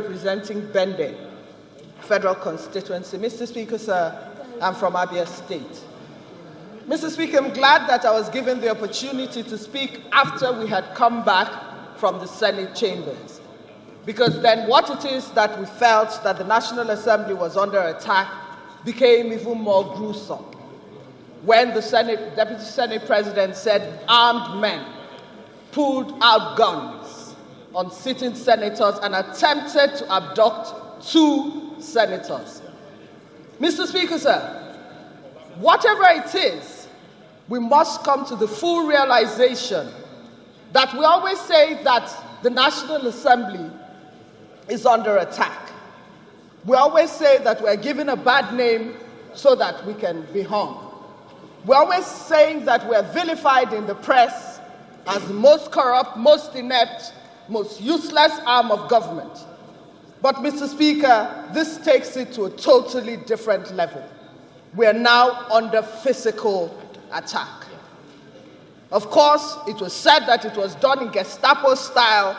representing Bende Federal Constituency. Mr. Speaker, sir, I'm from Abia State. Mr. Speaker, I'm glad that I was given the opportunity to speak after we had come back from the Senate chambers, because then what it is that we felt that the National Assembly was under attack became even more gruesome when the Deputy Senate President said armed men pulled out guns on sitting senators and attempted to abduct 2 senators. Mr. Speaker, sir, whatever it is, we must come to the full realization that we always say that the National Assembly is under attack. We always say that we're given a bad name so that we can be hung. We're always saying that we're vilified in the press as the most corrupt, most inept, most useless arm of government. But, Mr. Speaker, this takes it to a totally different level. We are now under physical attack. Of course, it was said that it was done in Gestapo style.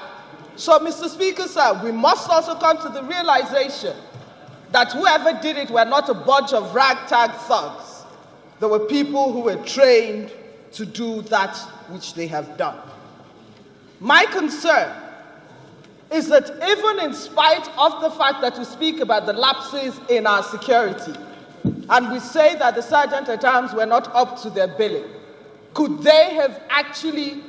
So, Mr. Speaker, sir, we must also come to the realization that whoever did it were not a bunch of ragtag thugs. There were people who were trained to do that which they have done. My concern is that even in spite of the fact that we speak about the lapses in our security, and we say that the sergeant-at-arms were not up to their billing, could they have actually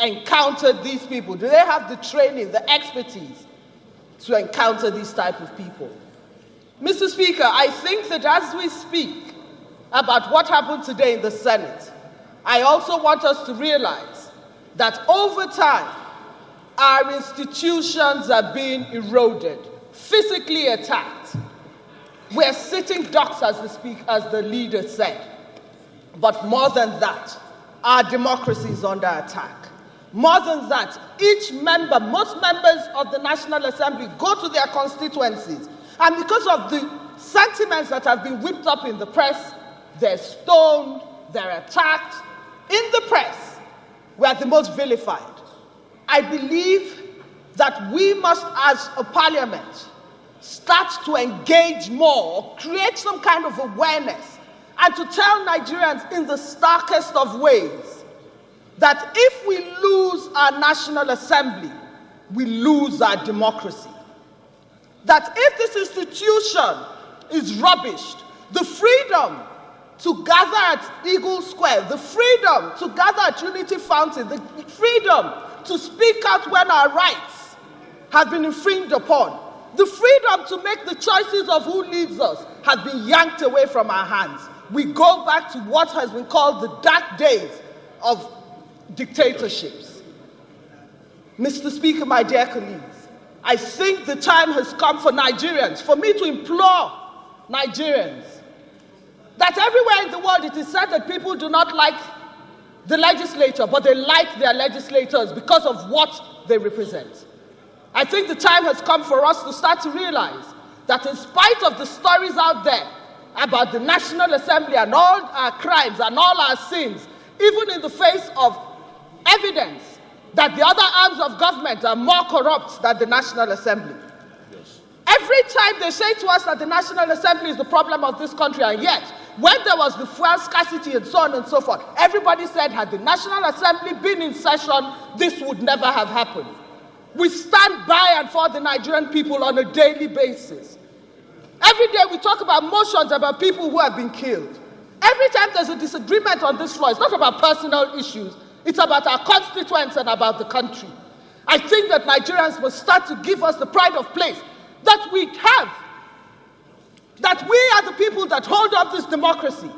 encountered these people? Do they have the training, the expertise to encounter these type of people? Mr. Speaker, I think that as we speak about what happened today in the Senate, I also want us to realize that over time, our institutions are being eroded, physically attacked. We're sitting ducks, as the leader said. But more than that, our democracy is under attack. More than that, most members of the National Assembly go to their constituencies, and because of the sentiments that have been whipped up in the press, they're stoned, they're attacked. In the press, we are the most vilified. I believe that we must, as a parliament, start to engage more, create some kind of awareness, and to tell Nigerians in the starkest of ways that if we lose our National Assembly, we lose our democracy. That if this institution is rubbished, the freedom to gather at Eagle Square, the freedom to gather at Unity Fountain, the freedom to speak out when our rights have been infringed upon, the freedom to make the choices of who leads us has been yanked away from our hands. We go back to what has been called the dark days of dictatorships. Mr. Speaker, my dear colleagues, I think the time has come for Nigerians, for me to implore Nigerians, that everywhere in the world it is said that people do not like the legislature, but they like their legislators because of what they represent. I think the time has come for us to start to realize that in spite of the stories out there about the National Assembly and all our crimes and all our sins, even in the face of evidence that the other arms of government are more corrupt than the National Assembly. Yes. Every time they say to us that the National Assembly is the problem of this country, and yet, when there was the fuel scarcity and so on and so forth, everybody said, had the National Assembly been in session, this would never have happened. We stand by and for the Nigerian people on a daily basis. Every day we talk about motions about people who have been killed. Every time there's a disagreement on this floor, it's not about personal issues, it's about our constituents and about the country. I think that Nigerians must start to give us the pride of place that we have, that we are the people that hold up this democracy.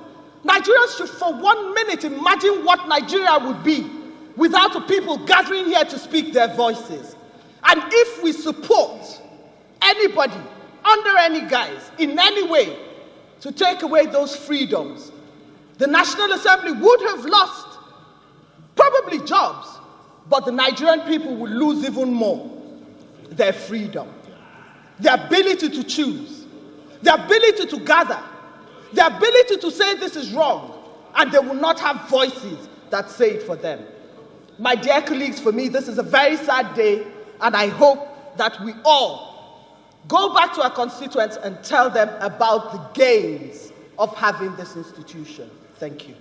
Nigerians should for 1 minute imagine what Nigeria would be without the people gathering here to speak their voices. And if we support anybody, under any guise, in any way, to take away those freedoms, the National Assembly would have lost probably jobs, but the Nigerian people will lose even more: their freedom, their ability to choose, their ability to gather, their ability to say this is wrong, and they will not have voices that say it for them. My dear colleagues, for me, this is a very sad day, and I hope that we all Go back to our constituents and tell them about the gains of having this institution. Thank you.